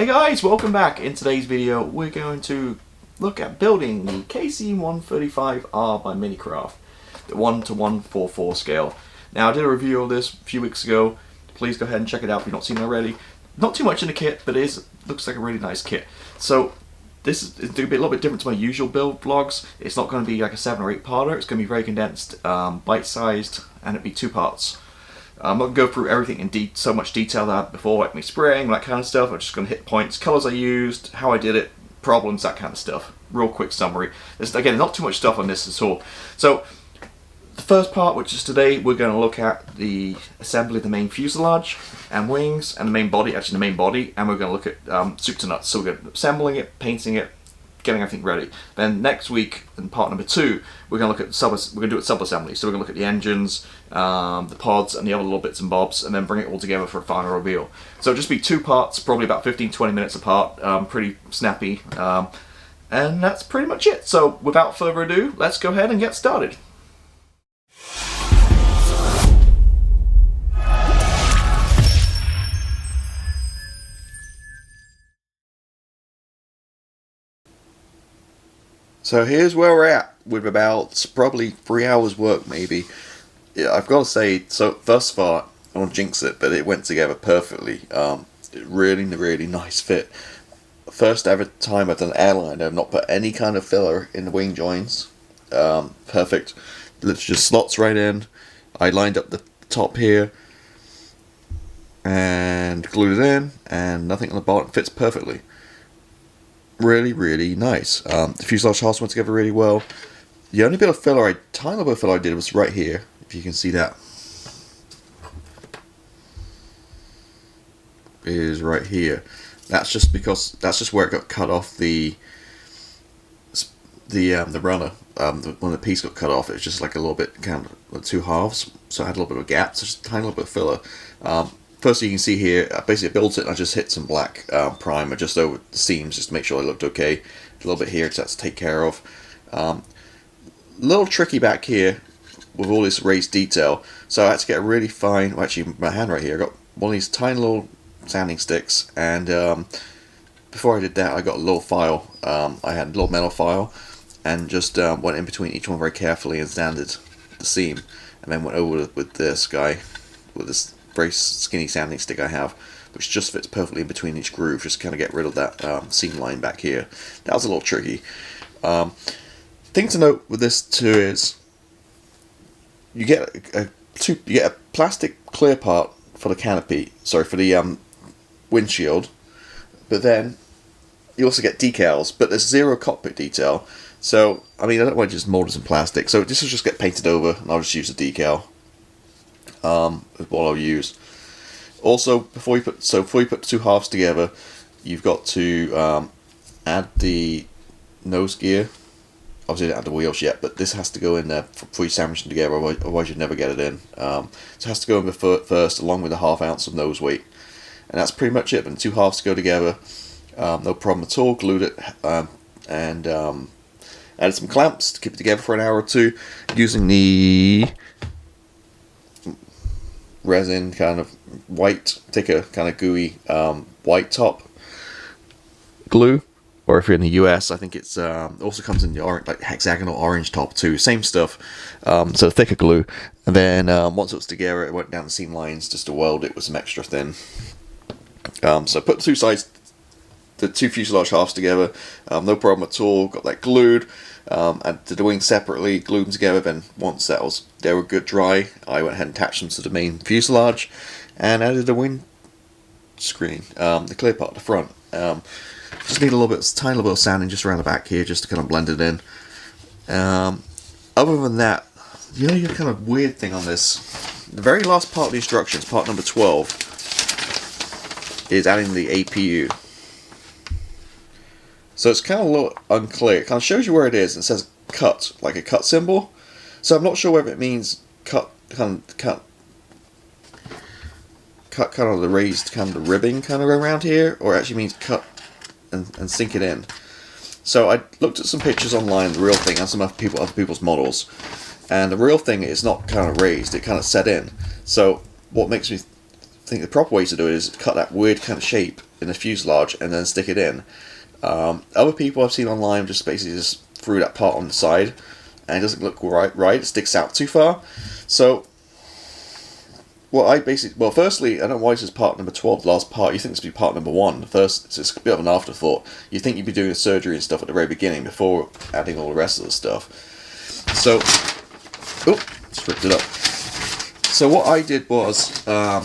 Hey guys, welcome back. In today's video we're going to look at building the KC-135R by MiniCraft, the 1:144 scale. Now I did a review of this a few weeks ago. Please go ahead and check it out if you've not seen it already. Not too much in the kit, but it looks like a really nice kit. So this is a little bit different to my usual build vlogs. It's not going to be like a 7 or 8 parter. It's going to be very condensed, bite-sized, and it'll be 2 parts. I'm not going to go through everything in so much detail that I had before, like me spraying, that kind of stuff. I'm just going to hit points, colours I used, how I did it, problems, that kind of stuff. Real quick summary. There's, again, not too much stuff on this at all. So, the first part, which is today, we're going to look at the assembly of the main fuselage and wings and the main body, and we're going to look at soup to nuts. So we're going to assembling it, painting it, getting everything ready. Then next week, in part number 2, we're going to look at we're going to do it sub-assembly. So we're going to look at the engines, the pods, and the other little bits and bobs, and then bring it all together for a final reveal. So it'll just be 2 parts, probably about 15-20 minutes apart, pretty snappy, and that's pretty much it. So without further ado, let's go ahead and get started. So here's where we're at with about probably 3 hours work maybe. Yeah, I've got to say, so thus far, I don't want to jinx it, but it went together perfectly. Really nice fit. First ever time I've done an airliner, I've not put any kind of filler in the wing joins. Perfect. Literally just slots right in. I lined up the top here and glued it in, and nothing on the bottom, fits perfectly. Really nice. The fuselage halves went together really well. The only bit of filler, tiny little bit of filler I did was right here, if you can see that. Is right here. That's just because that's where it got cut off the runner. When the piece got cut off, it's just like a little bit kind of 2 halves, so I had a little bit of a gap. So just a tiny little bit of filler. First, you can see here, I basically built it and I just hit some black primer just over the seams just to make sure it looked okay. A little bit here to take care of. A little tricky back here with all this raised detail. So I had to get a really fine, well, actually my hand right here, I got one of these tiny little sanding sticks, and before I did that I got a little file. I had a little metal file and just went in between each one very carefully and sanded the seam, and then went over with this guy, with this very skinny sanding stick I have, which just fits perfectly in between each groove, just kind of get rid of that seam line back here. That was a little tricky. Thing to note with this too is you get a plastic clear part for the canopy, sorry, for the windshield, but then you also get decals, but there's 0 cockpit detail. So I mean, I don't want to just mold some plastic, so this will just get painted over and I'll just use a decal. Is what I'll use. Also, before you put the 2 halves together, you've got to add the nose gear. Obviously, I don't add the wheels yet, but this has to go in there before you sandwich them together. Otherwise, you'd never get it in. So it has to go in first, along with a ½ ounce of nose weight, and that's pretty much it. And 2 halves to go together, no problem at all. Glued it and added some clamps to keep it together for an hour or 2 using the resin kind of white, thicker, kind of gooey white top glue, or if you're in the US, I think it's also comes in the orange, like hexagonal orange top too. Same stuff, so thicker glue. And then once it was together, it went down the seam lines just to weld it with some extra thin. So I put the 2 sides, the 2 fuselage halves together, no problem at all. Got that glued. I did the wings separately, glued them together. Then once they were good dry, I went ahead and attached them to the main fuselage and added the wind screen, the clear part at the front. Just need a tiny little bit of sanding just around the back here, just to kind of blend it in. Other than that, the only kind of weird thing on this, the very last part of the instructions, part number 12, is adding the APU. So it's kind of a little unclear. It kind of shows you where it is and it says cut, like a cut symbol. So I'm not sure whether it means cut on the raised kind of the ribbing kind of around here, or it actually means cut and sink it in. So I looked at some pictures online, the real thing, and some other people's models, and the real thing is not kind of raised, it kind of set in. So what makes me think the proper way to do it is cut that weird kind of shape in the fuselage and then stick it in. Other people I've seen online just basically just threw that part on the side, and it doesn't look right. It sticks out too far. So firstly, I don't know why this is part number 12, the last part. You think this would be part number 1. The first, it's a bit of an afterthought. You think you'd be doing the surgery and stuff at the very beginning before adding all the rest of the stuff. So, just ripped it up. So what I did was, I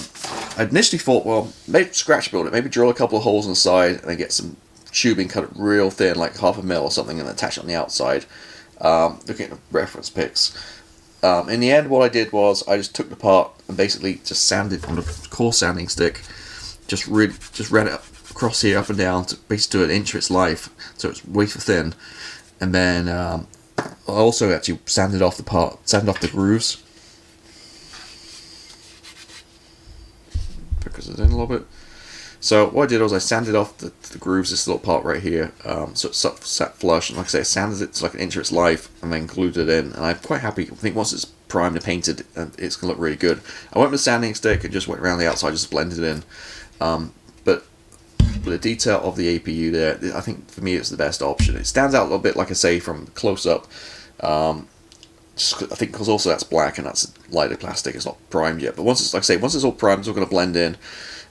initially thought, well, maybe scratch build it, maybe drill a couple of holes on the side and then get some tubing cut it real thin, like 1/2 mil or something, and attach it on the outside. Looking at the reference pics. In the end, what I did was I just took the part and basically just sanded on a coarse sanding stick, just ran it across here, up and down, to basically do an inch of its life, so it's wafer thin. And then I also actually sanded off the grooves. Focus it in a little bit. So what I did was I sanded off the grooves, this little part right here, so it sat flush, and like I say, I sanded it to like an inch of its life, and then glued it in, and I'm quite happy. I think once it's primed and painted, it's going to look really good. I went with a sanding stick and just went around the outside, just blended it in, but the detail of the APU there, I think for me it's the best option. It stands out a little bit, like I say, from close up, I think because also that's black and that's lighter plastic, it's not primed yet, but once it's, like I say, once it's all primed, it's all going to blend in,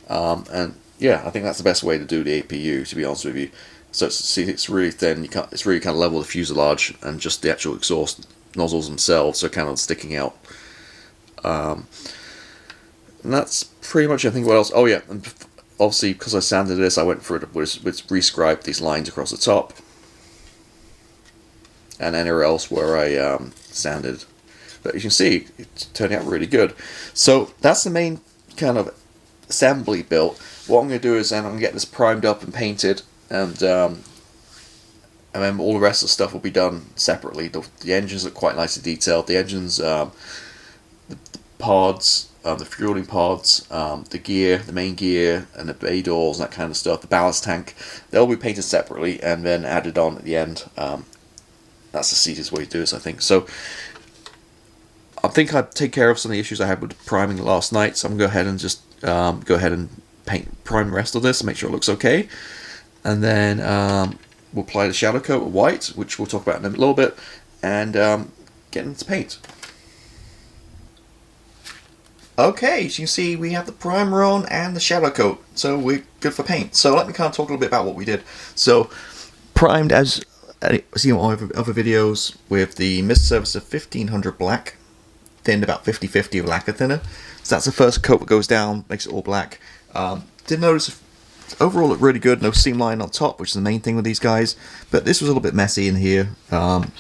and yeah, I think that's the best way to do the APU, to be honest with you. So it's really thin. It's really kind of level the fuselage and just the actual exhaust nozzles themselves are kind of sticking out. And that's pretty much, I think, what else. Oh yeah, and obviously because I sanded this, I went for it with rescribed these lines across the top, and anywhere else where I sanded. But you can see it's turning out really good. So that's the main kind of assembly built. What I'm going to do is then I'm going to get this primed up and painted, and then all the rest of the stuff will be done separately. The engines look quite nicely detailed. The engines, the pods, the fueling pods, the gear, the main gear, and the bay doors, and that kind of stuff. The ballast tank, they'll be painted separately and then added on at the end. That's the easiest way to do this, I think. So I think I'd take care of some of the issues I had with priming last night. So I'm going to go ahead and just prime the rest of this and make sure it looks okay, and then we'll apply the shadow coat with white, which we'll talk about in a little bit, and get into paint. Okay, so you can see we have the primer on and the shadow coat, so we're good for paint. So let me kind of talk a little bit about what we did. So primed, as seen on other videos, with the mist surface of 1500 black, thinned about 50/50 of lacquer thinner. So that's the first coat that goes down, makes it all black. Did notice overall looked really good, no seam line on top, which is the main thing with these guys. But this was a little bit messy in here. Kind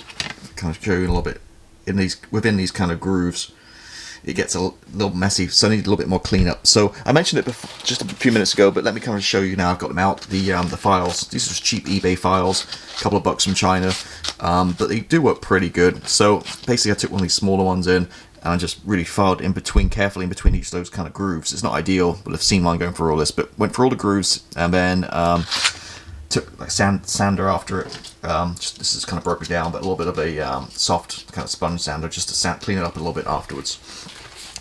of show you a little bit within these kind of grooves. It gets a little messy, so I need a little bit more cleanup. So I mentioned it before, just a few minutes ago, but let me kind of show you now. I've got them out. The files. These are just cheap eBay files, a couple of bucks from China, but they do work pretty good. So basically, I took one of these smaller ones in, and I just really filed carefully in between each of those kind of grooves. It's not ideal with a seam line going through all this, but went through all the grooves, and then took like sander after it. This is kind of broke it down, but a little bit of a soft kind of sponge sander just to clean it up a little bit afterwards.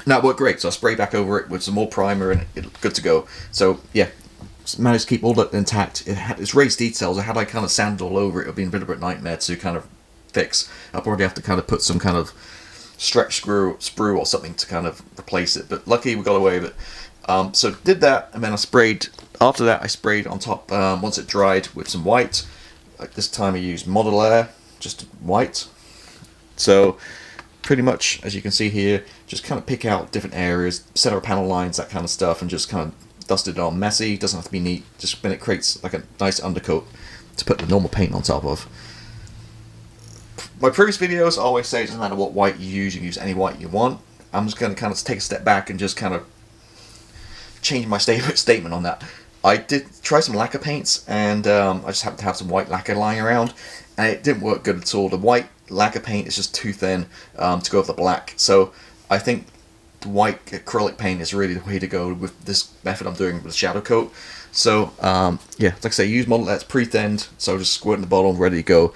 Now it worked great, so I sprayed back over it with some more primer, and it's good to go. So yeah, managed to keep all that intact. It had its raised details. Had I kind of sanded all over it, it would be a bit of a nightmare to kind of fix. I'll probably have to kind of put some kind of stretch sprue or something to kind of replace it, but luckily we got away with it. So did that, and then I sprayed. After that, I sprayed on top once it dried with some white. Like this time I used Model Air, just white. So pretty much, as you can see here, just kind of pick out different areas, center panel lines, that kind of stuff, and just kind of dust it on. Messy, doesn't have to be neat, just when it creates like a nice undercoat to put the normal paint on top of. My previous videos always say it doesn't matter what white you can use any white you want. I'm just going to kind of take a step back and just kind of change my statement on that. I did try some lacquer paints, and I just happened to have some white lacquer lying around, and it didn't work good at all. The white lacquer paint is just too thin to go with the black, so I think the white acrylic paint is really the way to go with this method I'm doing with the shadow coat. So yeah, like I say, use Model that's pre-thinned, so just squirt in the bottle, ready to go.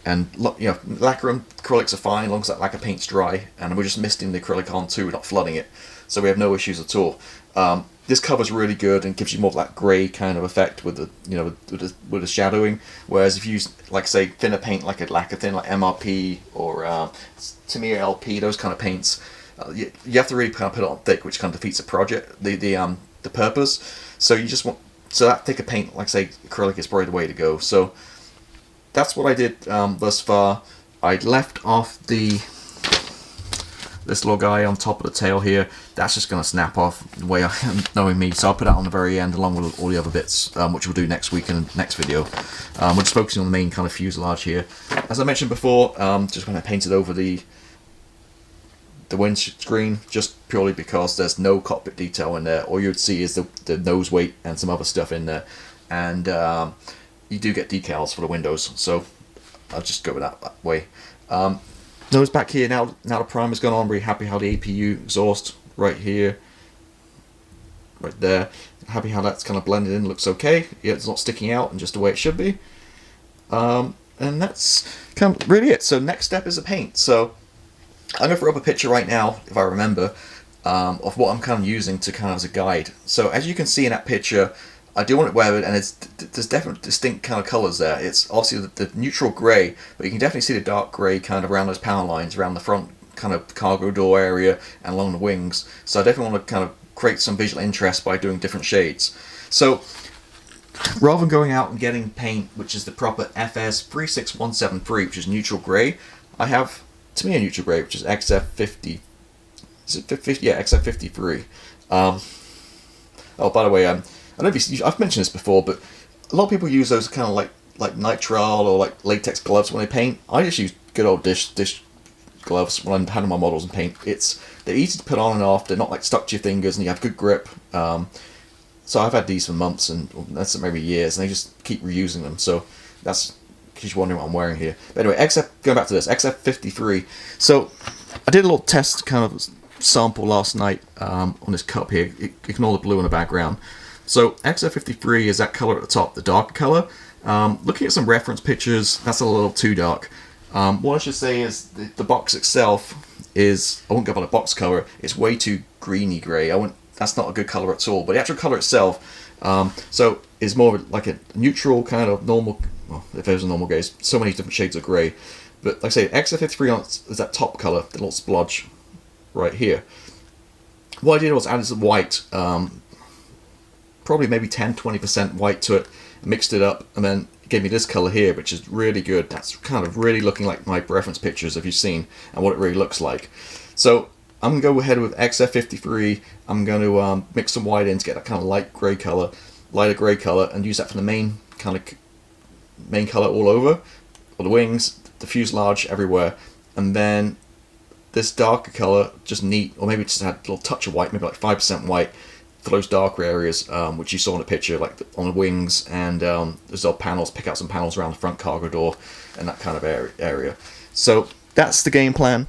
And you know, lacquer and acrylics are fine as long as that lacquer paint's dry, and we're just misting the acrylic on too, we're not flooding it, so we have no issues at all. this cover's really good and gives you more of that grey kind of effect with the, you know, with the shadowing. Whereas if you use, like, say, thinner paint like a lacquer thin, like MRP or Tamiya LP, those kind of paints, you have to really kind of put it on thick, which kind of defeats the project, the purpose. So you just want, so that thicker paint, like say acrylic, is probably the way to go. So that's what I did thus far. I left off this little guy on top of the tail here. That's just going to snap off the way I am, knowing me. So I'll put that on the very end along with all the other bits, which we'll do next week in the next video. We're just focusing on the main kind of fuselage here. As I mentioned before, just when I painted over the windscreen, just purely because there's no cockpit detail in there. All you'd see is the nose weight and some other stuff in there. And you do get decals for the windows. So I'll just go with that way. Nose back here, now the primer's gone on, very happy how the APU exhaust right here, right there, happy how that's kind of blended in, looks okay. Yeah, it's not sticking out and just the way it should be. And that's kind of really it. So next step is the paint. So I'm going to throw up a picture right now, if I remember, of what I'm kind of using to kind of as a guide. So as you can see in that picture, I do want it weathered, and there's definitely distinct kind of colours there. It's obviously the neutral grey, but you can definitely see the dark grey kind of around those power lines, around the front kind of cargo door area and along the wings. So I definitely want to kind of create some visual interest by doing different shades. So rather than going out and getting paint, which is the proper FS 36173, which is neutral grey, I have, to me, a neutral grey, which is XF50. Is it 50? Yeah, XF53. Oh, by the way, I don't know if I've mentioned this before, but a lot of people use those kind of like nitrile or like latex gloves when they paint. I just use good old dish gloves when I'm handling my models and paint. They're easy to put on and off. They're not like stuck to your fingers, and you have good grip. So I've had these for months, and that's maybe years, and they just keep reusing them. So that's, because you're wondering what I'm wearing here. But anyway, going back to this, XF53. So I did a little test kind of sample last night on this cup here. Ignore the blue in the background. So XF53 is that color at the top, the dark color. Looking at some reference pictures, that's a little too dark. What I should say is the box itself is, I won't go by the box color, it's way too greeny grey. That's not a good color at all. But the actual color itself, so is more like a neutral kind of normal, well, if there's a normal grey, so many different shades of grey. But like I say, XF53 is that top color, the little splodge right here. What I did was added some white, probably maybe 10-20% white to it, mixed it up, and then it gave me this color here, which is really good. That's kind of really looking like my reference pictures, if you've seen, and what it really looks like. So I'm going to go ahead with XF53. I'm going to mix some white in to get that kind of lighter grey color, and use that for the main color all over, or the wings, the fuselage, everywhere. And then this darker color, just neat, or maybe just add a little touch of white, maybe like 5% white, for those darker areas, which you saw in the picture, like on the wings, and there's all panels, pick out some panels around the front cargo door, and that kind of area. So that's the game plan,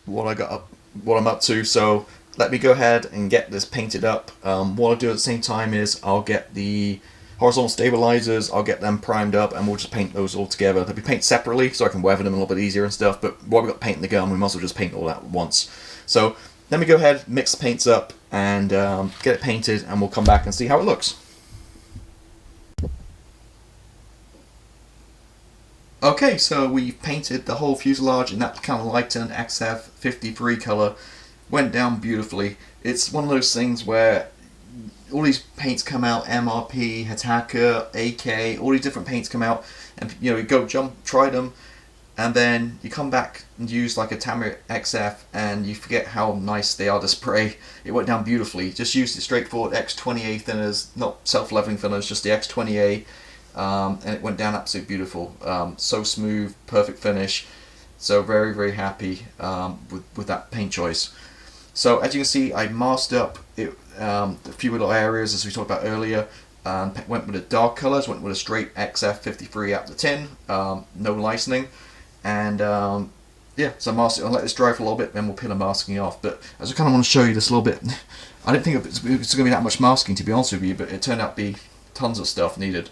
what I'm up to. So let me go ahead and get this painted up. What I'll do at the same time is I'll get the horizontal stabilizers, I'll get them primed up, and we'll just paint those all together. They'll be painted separately, so I can weather them a little bit easier and stuff, but while we've got paint in the gun, we might as well just paint all that at once. So let me go ahead, mix the paints up, and get it painted, and we'll come back and see how it looks. Okay, so we've painted the whole fuselage in that kind of lightened XF53 color. Went down beautifully. It's one of those things where all these paints come out, MRP, Hataka, AK, all these different paints come out, and you go try them, and then you come back and use like a Tamiya XF, and you forget how nice they are to spray. It went down beautifully. Just used the straightforward X20A thinners, not self-leveling thinners, just the X20A, and it went down absolutely beautiful. So smooth, perfect finish. So very, very happy with that paint choice. So as you can see, I masked up a few little areas, as we talked about earlier. Went with the dark colours, went with a straight XF53 out the tin, no licensing. And yeah, so mask it. I'll let this dry for a little bit, then we'll peel the masking off. But I just kind of want to show you this a little bit. I didn't think it's going to be that much masking, to be honest with you, but it turned out to be tons of stuff needed.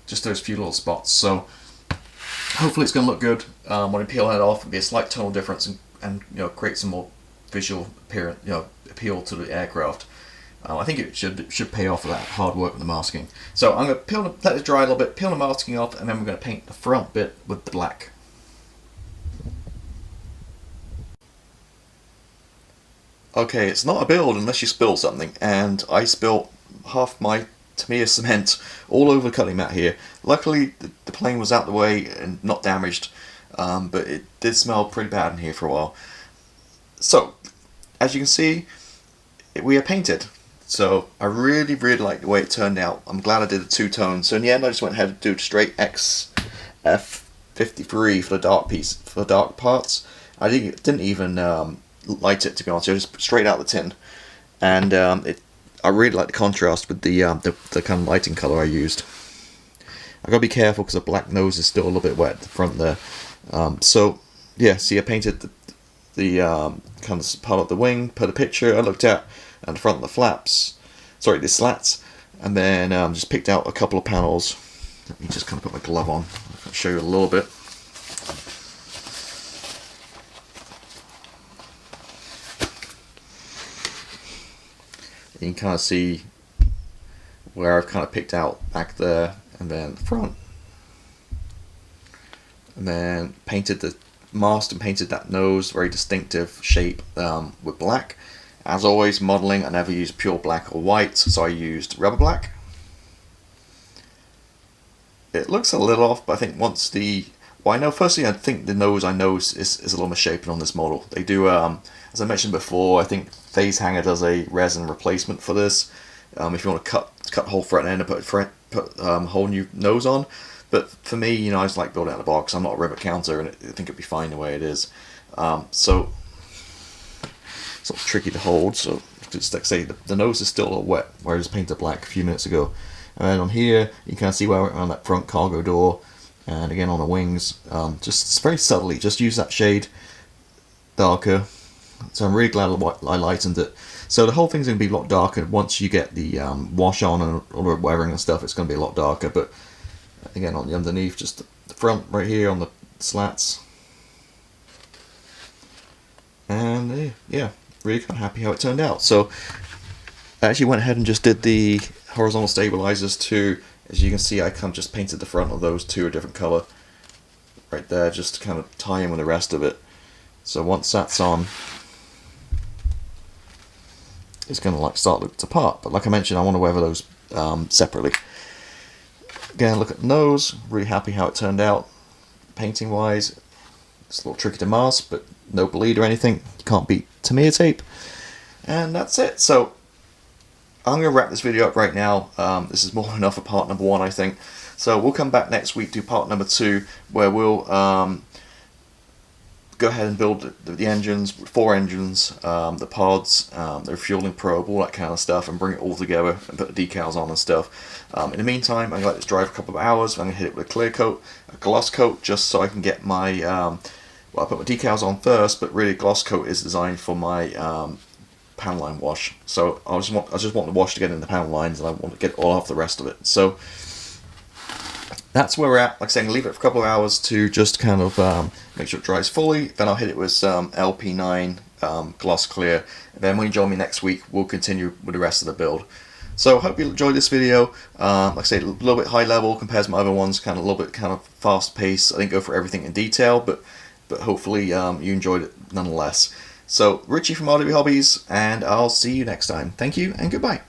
Just those few little spots. So hopefully it's going to look good. When I peel that off, it'll be a slight tonal difference, and create some more visual appeal to the aircraft. I think it should pay off for that hard work with the masking. So I'm going to let it dry a little bit, peel the masking off, and then we're going to paint the front bit with the black. Okay, it's not a build unless you spill something, and I spilled half my Tamiya cement all over the cutting mat here. Luckily, the plane was out the way and not damaged, but it did smell pretty bad in here for a while. So, as you can see, we are painted. So I really like the way it turned out. I'm glad I did a two-tone. So in the end, I just went ahead and did straight XF53 for the dark piece, for the dark parts. I didn't even light it, to be honest. I just straight out the tin, and I really like the contrast with the kind of lighting color I used. I gotta be careful because the black nose is still a little bit wet at the front there. So yeah, see, I painted the kind of part of the wing per the picture I looked at, and the front of the flaps, sorry, the slats, and then just picked out a couple of panels. Let me just kind of put my glove on. I'll show you a little bit. You can kind of see where I've kind of picked out back there, and then the front, and then painted the mast and painted that nose, very distinctive shape, with black. As always, modeling, I never use pure black or white, so I used rubber black. It looks a little off, but I think once well, I know, firstly, I think the nose is a little misshapen on this model. They do, as I mentioned before, I think Phase Hanger does a resin replacement for this. If you want to cut the whole front end and put a whole new nose on. But for me, you know, I just like building out of the box. I'm not a rivet counter, and I think it'd be fine the way it is. So it's not tricky to hold. So just like I say, the nose is still a little wet, where I just painted black a few minutes ago. And then on here, you can see where I went around that front cargo door, and again on the wings, just very subtly, just use that shade darker. So I'm really glad I lightened it. So the whole thing's going to be a lot darker once you get the wash on and all the weathering and stuff. It's going to be a lot darker, but again on the underneath, just the front right here on the slats, and yeah, really kind of happy how it turned out. So I actually went ahead and just did the horizontal stabilizers too. As you can see, I kind of just painted the front of those two a different color right there, just to kind of tie in with the rest of it. So once that's on, it's going to like start looking apart. But like I mentioned, I want to weather those separately. Again, look at the nose. Really happy how it turned out. Painting wise, it's a little tricky to mask, but no bleed or anything. You can't beat Tamiya tape. And that's it. So I'm going to wrap this video up right now. This is more than enough for part number 1, I think. So we'll come back next week to part number 2, where we'll go ahead and build the engines, 4 engines, the pods, the refueling probe, all that kind of stuff, and bring it all together and put the decals on and stuff. In the meantime, I'm going to let this dry for a couple of hours. I'm going to hit it with a clear coat, a gloss coat, just so I can get my, well, I put my decals on first, but really gloss coat is designed for my panel line wash. So I just want the wash to get in the panel lines, and I want to get all off the rest of it. So that's where we're at. Like I said, I'm going to leave it for a couple of hours to just kind of make sure it dries fully. Then I'll hit it with some LP9 gloss clear. And then when you join me next week, we'll continue with the rest of the build. So I hope you enjoyed this video. Like I say, a little bit high level compared to my other ones, kind of a little bit kind of fast paced. I didn't go for everything in detail, but hopefully you enjoyed it nonetheless. So Richie from RW Hobbies, and I'll see you next time. Thank you and goodbye.